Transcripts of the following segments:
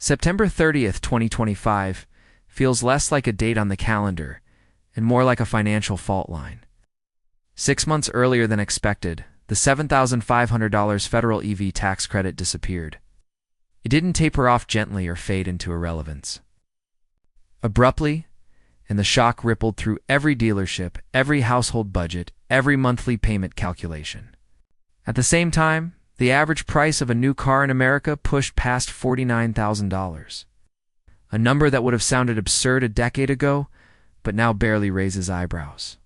September 30th, 2025 feels less like a date on the calendar and more like a financial fault line. 6 months earlier than expected, the $7,500 federal EV tax credit disappeared. It didn't taper off gently or fade into irrelevance. Abruptly, and the shock rippled through every dealership, every household budget, every monthly payment calculation. At the same time, the average price of a new car in America pushed past $49,000. A number that would have sounded absurd a decade ago, but now barely raises eyebrows.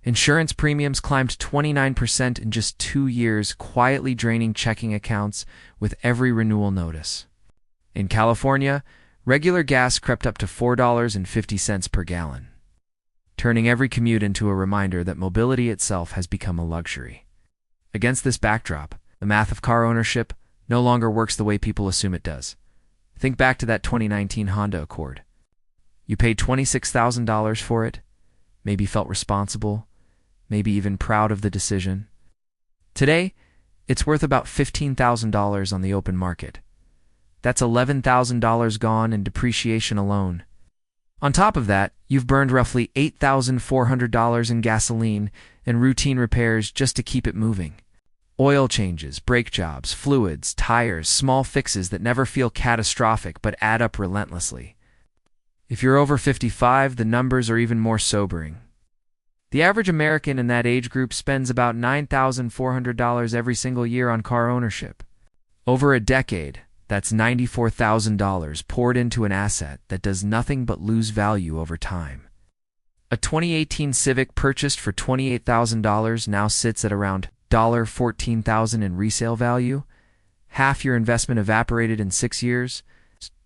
Insurance premiums climbed 29% in just 2 years, quietly draining checking accounts with every renewal notice. In California, regular gas crept up to $4.50 per gallon, turning every commute into a reminder that mobility itself has become a luxury. Against this backdrop, the math of car ownership no longer works the way people assume it does. Think back to that 2019 Honda Accord. You paid $26,000 for it, maybe felt responsible, maybe even proud of the decision. Today, it's worth about $15,000 on the open market. That's $11,000 gone in depreciation alone. On top of that, you've burned roughly $8,400 in gasoline and routine repairs just to keep it moving. Oil changes, brake jobs, fluids, tires, small fixes that never feel catastrophic but add up relentlessly. If you're over 55, the numbers are even more sobering. The average American in that age group spends about $9,400 every single year on car ownership. Over a decade, that's $94,000 poured into an asset that does nothing but lose value over time. A 2018 Civic purchased for $28,000 now sits at around $14,000 in resale value. Half your investment evaporated in 6 years.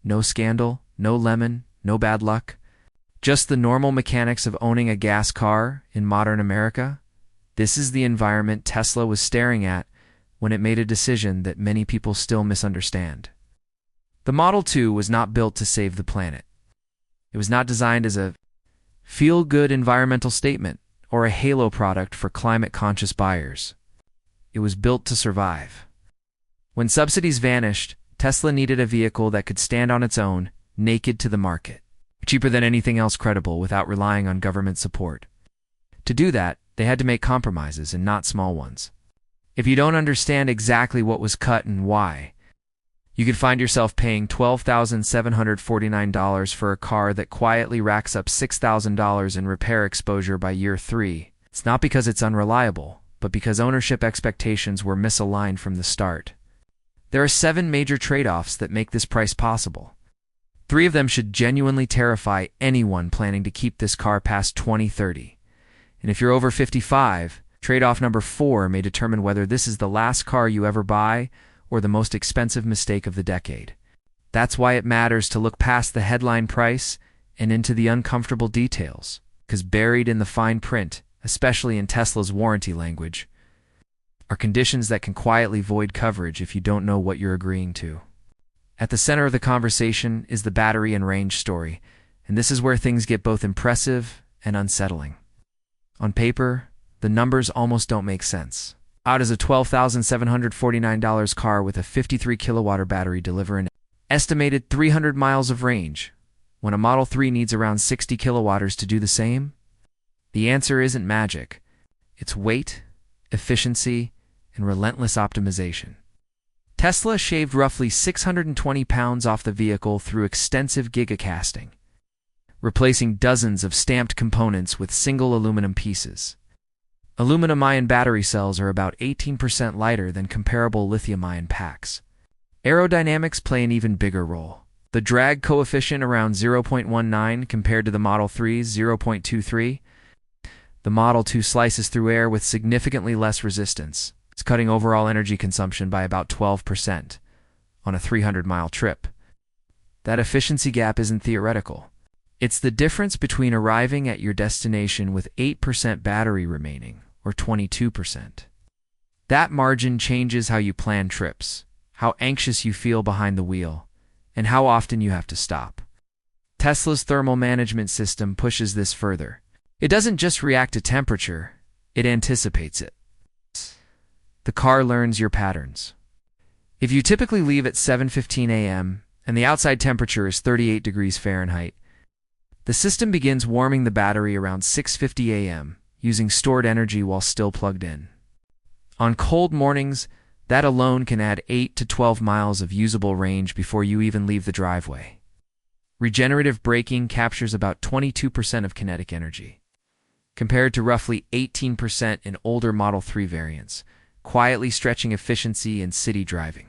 No scandal, no lemon, no bad luck. Just the normal mechanics of owning a gas car in modern America. This is the environment Tesla was staring at when it made a decision that many people still misunderstand. The Model 2 was not built to save the planet. It was not designed as a feel-good environmental statement or a halo product for climate-conscious buyers. It was built to survive. When subsidies vanished, Tesla needed a vehicle that could stand on its own, naked to the market, cheaper than anything else credible without relying on government support. To do that, they had to make compromises, and not small ones. If you don't understand exactly what was cut and why, you could find yourself paying $12,749 for a car that quietly racks up $6,000 in repair exposure by year 3. It's not because it's unreliable, but because ownership expectations were misaligned from the start. There are 7 major trade-offs that make this price possible. 3 of them should genuinely terrify anyone planning to keep this car past 2030. And if you're over 55, trade-off number 4 may determine whether this is the last car you ever buy or the most expensive mistake of the decade. That's why it matters to look past the headline price and into the uncomfortable details, because buried in the fine print, especially in Tesla's warranty language, are conditions that can quietly void coverage if you don't know what you're agreeing to. At the center of the conversation is the battery and range story, and this is where things get both impressive and unsettling. On paper, the numbers almost don't make sense. How does a $12,749 car with a 53 kilowatt battery deliver an estimated 300 miles of range, when a Model 3 needs around 60 kilowatts to do the same? The answer isn't magic. It's weight, efficiency, and relentless optimization. Tesla shaved roughly 620 pounds off the vehicle through extensive giga-casting, replacing dozens of stamped components with single aluminum pieces. Aluminum-ion battery cells are about 18% lighter than comparable lithium-ion packs. Aerodynamics play an even bigger role. The drag coefficient around 0.19 compared to the Model 3's 0.23. The Model 2 slices through air with significantly less resistance. It's cutting overall energy consumption by about 12% on a 300-mile trip. That efficiency gap isn't theoretical. It's the difference between arriving at your destination with 8% battery remaining or 22%. That margin changes how you plan trips, how anxious you feel behind the wheel, and how often you have to stop. Tesla's thermal management system pushes this further. It doesn't just react to temperature, it anticipates it. The car learns your patterns. If you typically leave at 7:15 a.m. and the outside temperature is 38 degrees Fahrenheit. The system begins warming the battery around 6:50 a.m., using stored energy while still plugged in. On cold mornings, that alone can add 8 to 12 miles of usable range before you even leave the driveway. Regenerative braking captures about 22% of kinetic energy, compared to roughly 18% in older Model 3 variants, quietly stretching efficiency in city driving.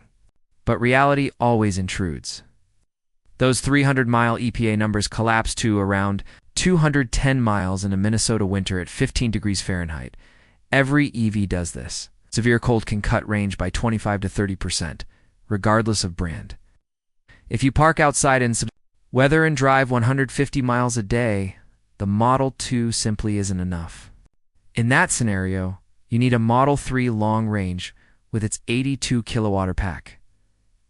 But reality always intrudes. Those 300-mile EPA numbers collapse to around 210 miles in a Minnesota winter at 15 degrees Fahrenheit. Every EV does this. Severe cold can cut range by 25 to 30%, regardless of brand. If you park outside in weather and drive 150 miles a day, the Model 2 simply isn't enough. In that scenario, you need a Model 3 long range with its 82 kilowatt pack.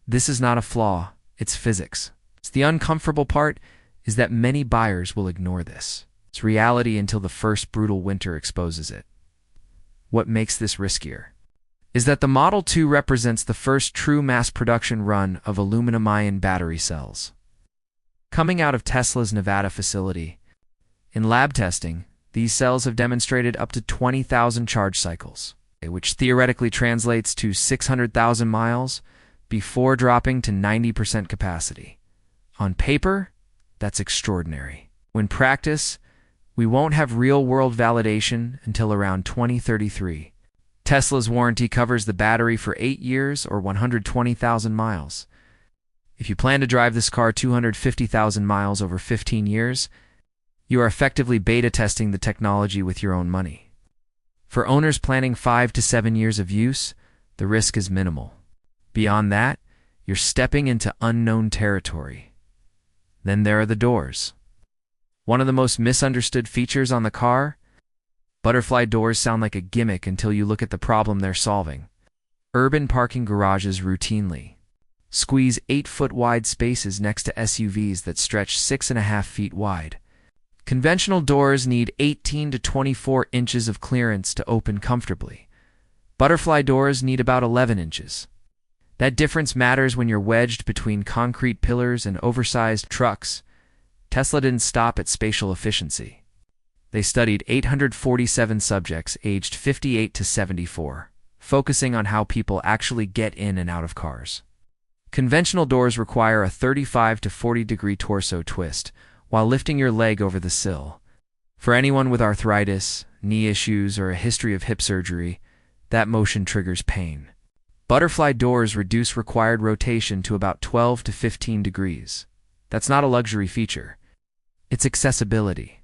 This is not a flaw, it's physics. The uncomfortable part is that many buyers will ignore this. It's reality until the first brutal winter exposes it. What makes this riskier is that the Model 2 represents the first true mass production run of aluminum-ion battery cells. Coming out of Tesla's Nevada facility, in lab testing, these cells have demonstrated up to 20,000 charge cycles, which theoretically translates to 600,000 miles before dropping to 90% capacity. On paper, that's extraordinary. When practice, we won't have real-world validation until around 2033. Tesla's warranty covers the battery for 8 years or 120,000 miles. If you plan to drive this car 250,000 miles over 15 years, you are effectively beta testing the technology with your own money. For owners planning 5 to 7 years of use, the risk is minimal. Beyond that, you're stepping into unknown territory. Then there are the doors. One of the most misunderstood features on the car? Butterfly doors sound like a gimmick until you look at the problem they're solving. Urban parking garages routinely squeeze 8-foot wide spaces next to SUVs that stretch 6.5 feet wide. Conventional doors need 18 to 24 inches of clearance to open comfortably. Butterfly doors need about 11 inches. That difference matters when you're wedged between concrete pillars and oversized trucks. Tesla didn't stop at spatial efficiency. They studied 847 subjects aged 58 to 74, focusing on how people actually get in and out of cars. Conventional doors require a 35 to 40 degree torso twist while lifting your leg over the sill. For anyone with arthritis, knee issues, or a history of hip surgery, that motion triggers pain. Butterfly doors reduce required rotation to about 12 to 15 degrees. That's not a luxury feature. It's accessibility.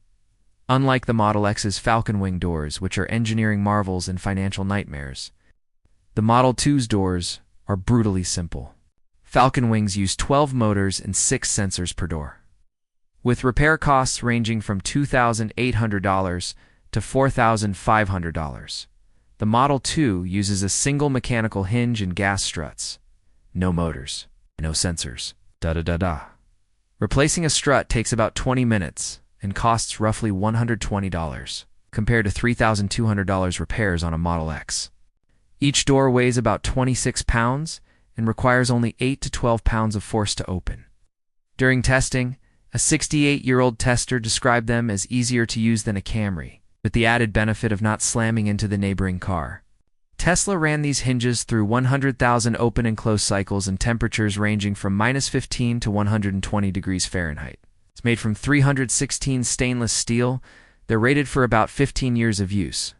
Unlike the Model X's Falcon Wing doors, which are engineering marvels and financial nightmares, the Model 2's doors are brutally simple. Falcon Wings use 12 motors and 6 sensors per door. With repair costs ranging from $2,800 to $4,500. The Model 2 uses a single mechanical hinge and gas struts. No motors, no sensors. Replacing a strut takes about 20 minutes and costs roughly $120, compared to $3,200 repairs on a Model X. Each door weighs about 26 pounds and requires only 8 to 12 pounds of force to open. During testing, a 68-year-old tester described them as easier to use than a Camry, with the added benefit of not slamming into the neighboring car. Tesla ran these hinges through 100,000 open and close cycles and temperatures ranging from -15 to 120 degrees Fahrenheit. It's made from 316 stainless steel. They're rated for about 15 years of use.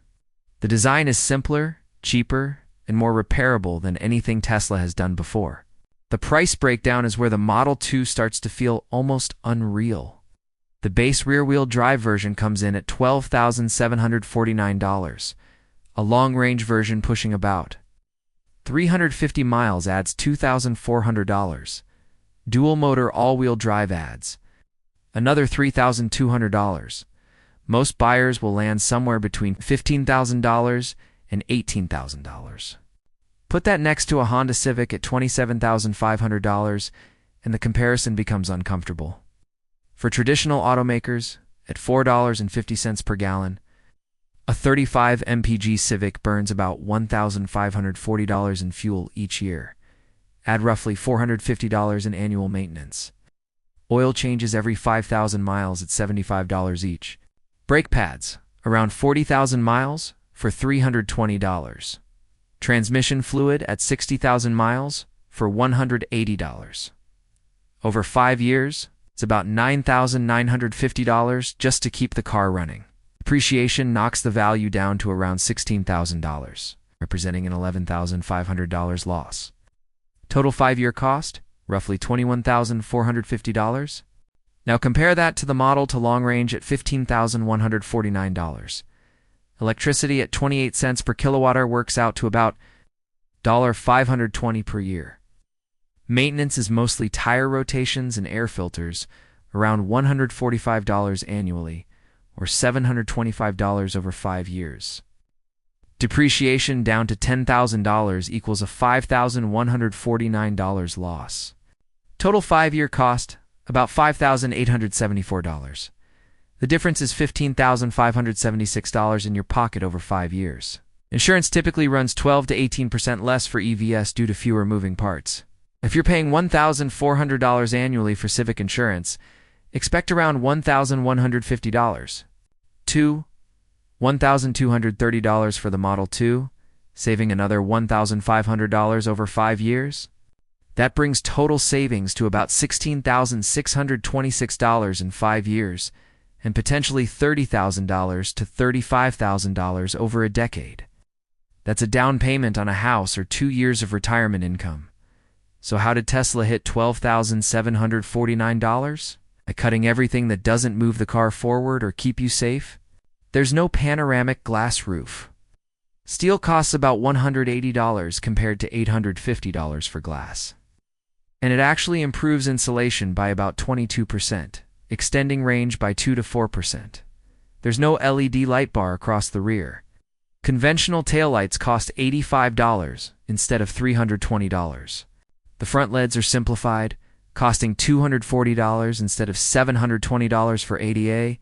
The design is simpler, cheaper, and more repairable than anything Tesla has done before. The price breakdown is where the Model 2 starts to feel almost unreal. The base rear-wheel drive version comes in at $12,749, a long-range version pushing about 350 miles adds $2,400. Dual-motor all-wheel drive adds another $3,200. Most buyers will land somewhere between $15,000 and $18,000. Put that next to a Honda Civic at $27,500, and the comparison becomes uncomfortable. For traditional automakers, at $4.50 per gallon, a 35 mpg Civic burns about $1,540 in fuel each year, Add roughly $450 in annual maintenance. Oil changes every 5,000 miles at $75 each. Brake pads, around 40,000 miles for $320. Transmission fluid at 60,000 miles for $180. Over 5 years, it's about $9,950 just to keep the car running. Depreciation knocks the value down to around $16,000, representing an $11,500 loss. Total 5-year cost, roughly $21,450. Now compare that to the model to long range at $15,149. Electricity at 28 cents per kilowatt-hour works out to about $520 per year. Maintenance is mostly tire rotations and air filters, around $145 annually, or $725 over 5 years. Depreciation down to $10,000 equals a $5,149 loss. Total 5-year cost, about $5,874. The difference is $15,576 in your pocket over 5 years. Insurance typically runs 12 to 18% less for EVs due to fewer moving parts. If you're paying $1,400 annually for Civic insurance, expect around $1,150. $1,230 for the Model 2, saving another $1,500 over 5 years. That brings total savings to about $16,626 in 5 years, and potentially $30,000 to $35,000 over a decade. That's a down payment on a house or 2 years of retirement income. So how did Tesla hit $12,749? By cutting everything that doesn't move the car forward or keep you safe? There's no panoramic glass roof. Steel costs about $180 compared to $850 for glass. And it actually improves insulation by about 22%, extending range by 2 to 4%. There's no LED light bar across the rear. Conventional taillights cost $85 instead of $320. The front LEDs are simplified, costing $240 instead of $720 for ADA,